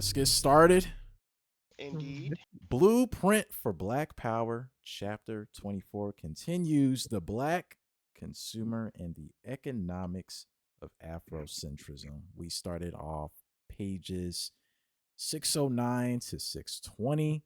Let's get started. Indeed. Blueprint for Black Power, Chapter 24 continues the Black consumer and the economics of Afrocentrism. We started off pages 609 to 620.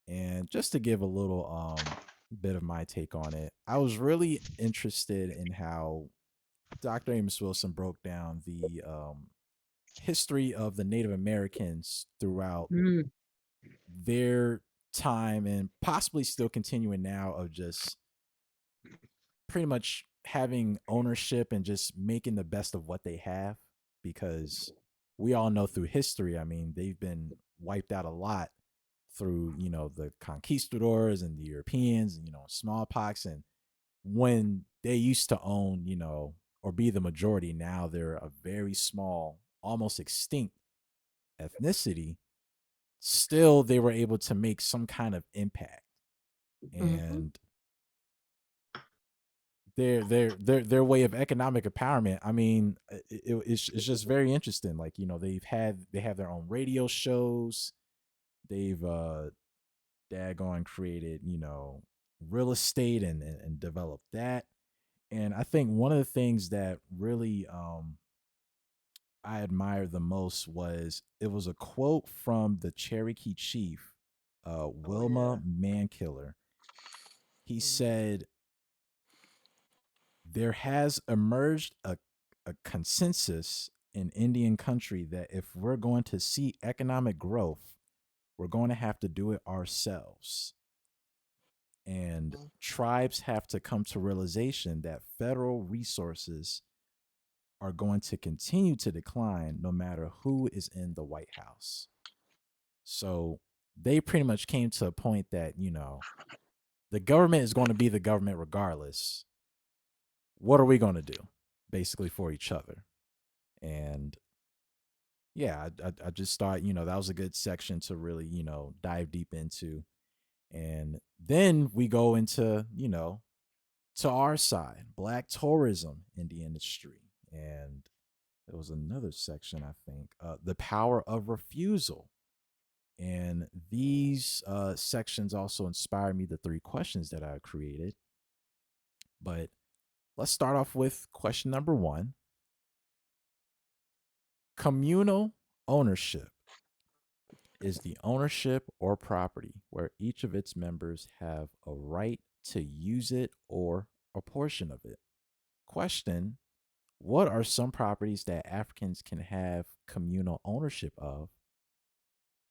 And just to give a little bit of my take on it, I was really interested in how Dr. Amos Wilson broke down the history of the Native Americans throughout Mm, their time and possibly still continuing now of just pretty much having ownership and just making the best of what they have, because we all know through history, I mean, they've been wiped out a lot through, the conquistadors and the Europeans, and, smallpox. And when they used to own, or be the majority, now they're a very small, almost extinct ethnicity. Still, they were able to make some kind of impact. mhm. And their way of economic empowerment, I mean, it's just very interesting. Like, they have their own radio shows. They've daggone created, real estate and developed that. And I think one of the things that really I admired the most was, it was a quote from the Cherokee chief, Oh yeah. Wilma Mankiller. He hmm said, there has emerged a consensus in Indian country that if we're going to see economic growth, we're going to have to do it ourselves. And tribes have to come to realization that federal resources are going to continue to decline no matter who is in the White House. So they pretty much came to a point that, the government is going to be the government regardless. What are we going to do, basically, for each other? And yeah, I just thought, that was a good section to really, dive deep into. And then we go into, to our side, Black tourism in the industry. And there was another section, I think, the power of refusal. And these sections also inspired me, the three questions that I created. But let's start off with question number one: communal ownership is the ownership or property where each of its members have a right to use it or a portion of it. Question: what are some properties that Africans can have communal ownership of?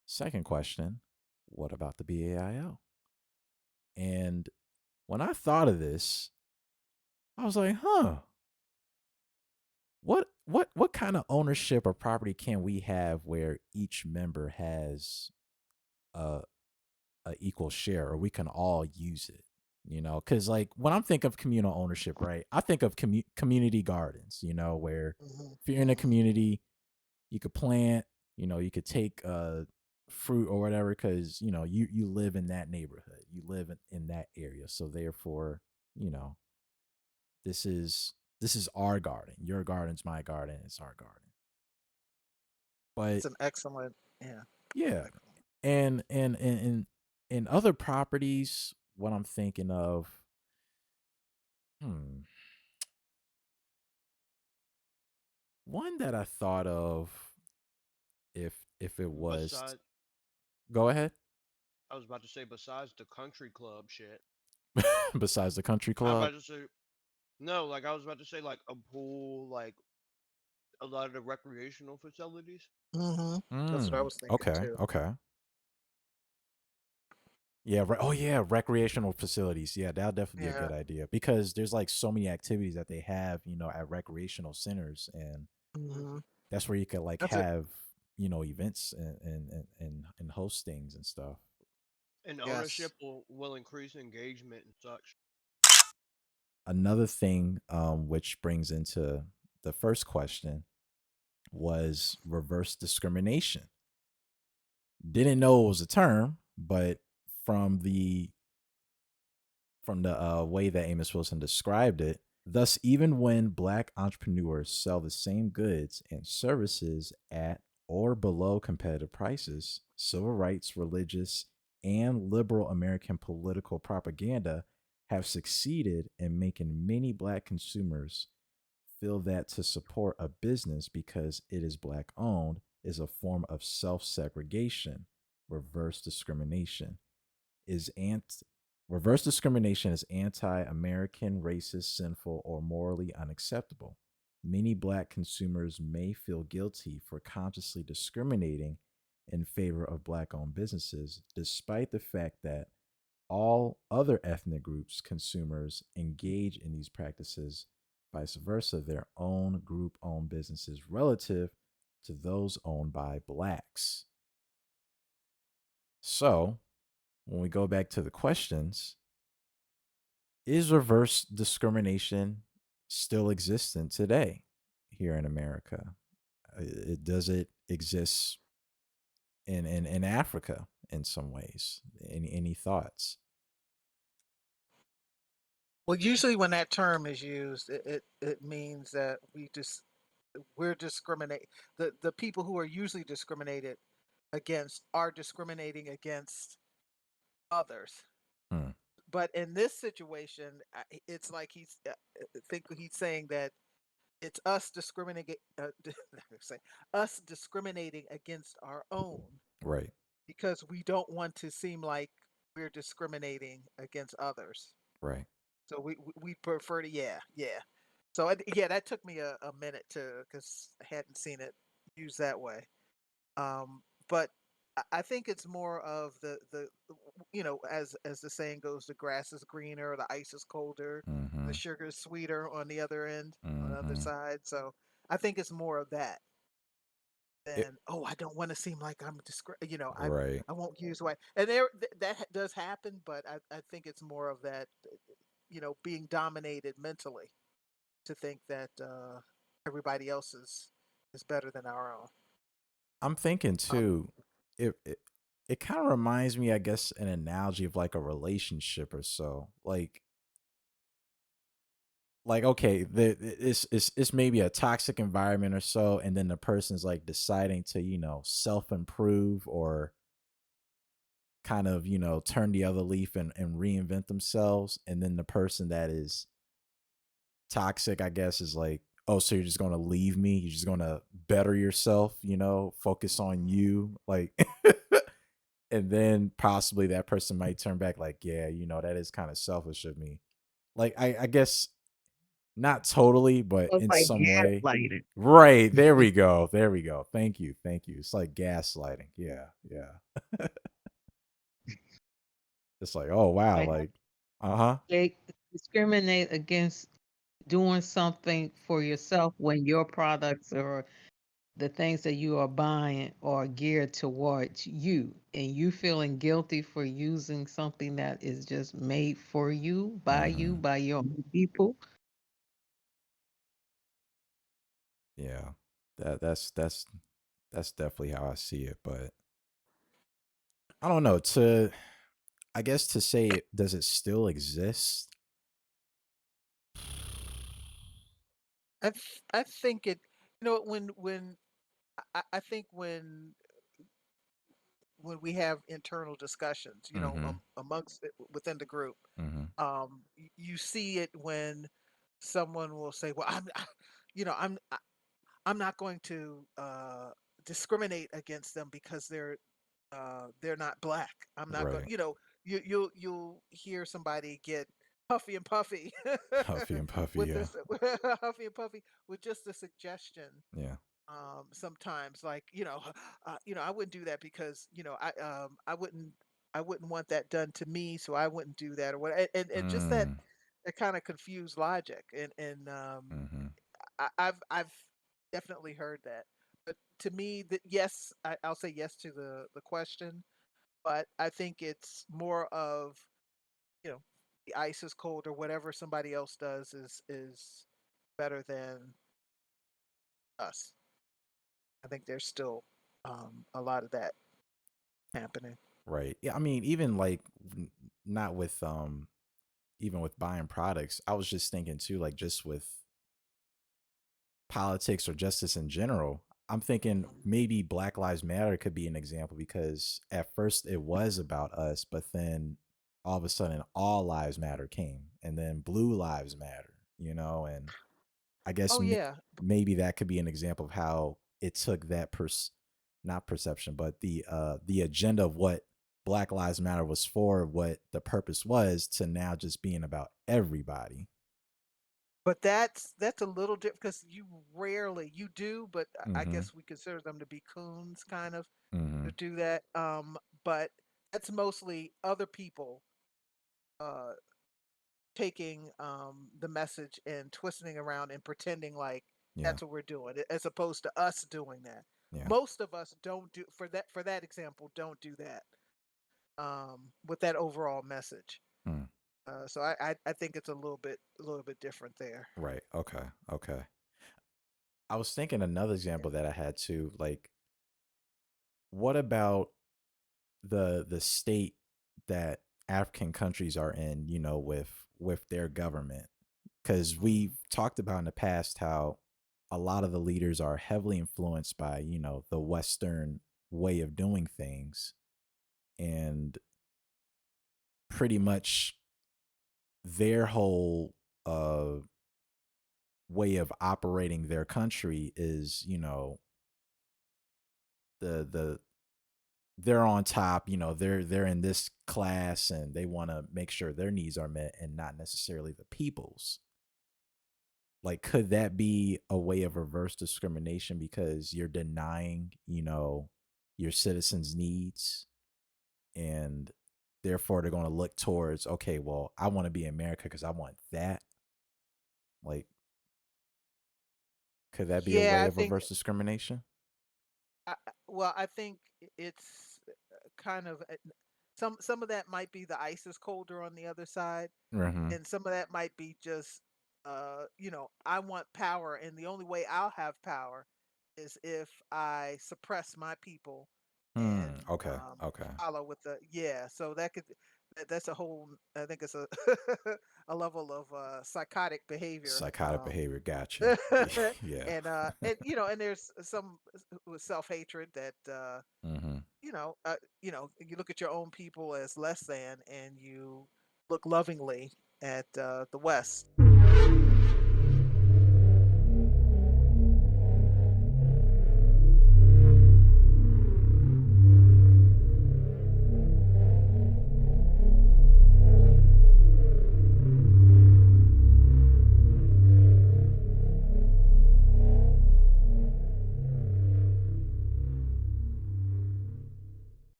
Second question: what about the BAIO? And when I thought of this, I was like, what kind of ownership or property can we have where each member has a a equal share, or we can all use it? Because, like, when I'm thinking of communal ownership, right, I think of community gardens, where hmm if you're in a community, you could plant, you could take fruit or whatever, because you live in that neighborhood, you live in that area, so therefore, you know this is our garden, your garden's my garden, it's our garden. But It's an excellent. Yeah. yeah, Excellent. and other properties, what I'm thinking of, hmm one that I thought of, if it was Besides, go ahead. I was about to say besides the country club shit. Besides the country I was club. about to say no, like I was about to say like a pool, like a lot of the recreational facilities. That's what I was thinking Okay, too. okay. Yeah, oh yeah, recreational facilities. Yeah, that'll definitely be a Yeah. good idea, because there's like so many activities that they have, at recreational centers, and hmm that's where you could like That's it. have, events and host things and stuff. And Yes. ownership will increase engagement and such. Another thing, which brings into the first question, was reverse discrimination. Didn't know it was a term, but from the way that Amos Wilson described it, thus, even when Black entrepreneurs sell the same goods and services at or below competitive prices, civil rights, religious, and liberal American political propaganda have succeeded in making many Black consumers feel that to support a business because it is Black owned is a form of self segregation, reverse discrimination is ant reverse discrimination is anti-American, racist, sinful, or morally unacceptable. Many Black consumers may feel guilty for consciously discriminating in favor of Black-owned businesses, despite the fact that all other ethnic groups consumers engage in these practices, vice versa, their own group-owned businesses relative to those owned by Blacks. So, when we go back to the questions, is reverse discrimination still existent today here in America? Does it exist in Africa in some ways? Any thoughts? Well, usually when that term is used, it means that we're discriminate the people who are usually discriminated against are discriminating against others. Hmm. But in this situation, it's like I think he's saying that it's us discriminating, say, us discriminating against our own Right. because we don't want to seem like we're discriminating against others. Right. So we prefer to, yeah. So yeah, that took me a minute to because I hadn't seen it used that way. But I think it's more of the as the saying goes, the grass is greener, the ice is colder, Mm-hmm. the sugar is sweeter on the other end, on the other Mm-hmm. side. So I think it's more of that It, than, oh, I don't want to seem like I'm right. I won't use white. And that does happen, but I think it's more of that, being dominated mentally to think that everybody else is better than our own. I'm thinking Um, too, it kind of reminds me, I guess, an analogy of like a relationship or so. Like okay, it's maybe a toxic environment or so, and then the person's like deciding to self improve or kind of turn the other leaf and reinvent themselves, and then the person that is toxic, I guess, is like, oh, so you're just gonna leave me? You're just gonna better yourself? Focus on you, like. And then possibly that person might turn back like, yeah, that is kind of selfish of me. Like I guess not totally, but It's in like some way. gaslighting. Right. There we go. There we go. Thank you. Thank you. It's like gaslighting. Yeah. Yeah. It's like, oh wow, Like like, uh-huh. they discriminate against doing something for yourself when your products or the things that you are buying are geared towards you, and you feeling guilty for using something that is just made for you, Mm-hmm. by your own people. Yeah. That's definitely how I see it. But I don't know. I guess to say, does it still exist? I think it. When I think when we have internal discussions, Mm-hmm. amongst within the group, Mm-hmm. you see it when someone will say, "Well, you know, I'm not going to discriminate against them because they're not black. I'm not going." Right. You'll hear somebody get huffy and puffy Huffy and puffy, with yeah. this huffy and puffy with just a suggestion. Yeah. Sometimes, like, I wouldn't do that because I wouldn't want that done to me, so I wouldn't do that or what. And just Mm. that kind of confused logic, and Mm-hmm. I've definitely heard that. But to me, that yes, I'll say yes to the question, but I think it's more of, you know the ice is cold or whatever somebody else does is better than us. I think there's still a lot of that happening. Right. Yeah. I mean, even like not with even with buying products, I was just thinking too, like just with politics or justice in general. I'm thinking maybe Black Lives Matter could be an example because at first it was about us, but then all of a sudden all lives matter came, and then blue lives matter, and I guess Oh yeah, maybe that could be an example of how it took that not perception, but the agenda of what Black Lives Matter was for, what the purpose was, to now just being about everybody. but that's a little different because you do, but I Mm-hmm. guess we consider them to be coons, kind of, Mm-hmm. to do that. But that's mostly other people uh taking the message and twisting around and pretending like Yeah. that's what we're doing, as opposed to us doing that. Yeah. Most of us don't do for that example, don't do that with that overall message. Mm. So I think it's a little bit different there. Right. Okay. Okay. I was thinking another example that I had too, like, what about the state that African countries are in, with their government? Because Mm. we've talked about in the past how a lot of the leaders are heavily influenced by, the Western way of doing things, and pretty much their whole way of operating their country is, the they're on top, they're in this class and they want to make sure their needs are met and not necessarily the people's. Like, could that be a way of reverse discrimination because you're denying, your citizens' needs, and therefore they're going to look towards, okay, well, I want to be in America because I want that. Like, could that be a Yeah, way I of think. reverse discrimination? Well, I think it's kind of some of that might be the ice is colder on the other side, Mm-hmm. and some of that might be just I want power, and the only way I'll have power is if I suppress my people and Okay. Okay. follow with the yeah. So that's a whole, I think it's a a level of psychotic behavior. Psychotic behavior. Gotcha. Yeah. And and there's some with self-hatred that Mm-hmm. you look at your own people as less than, and you look lovingly at the West.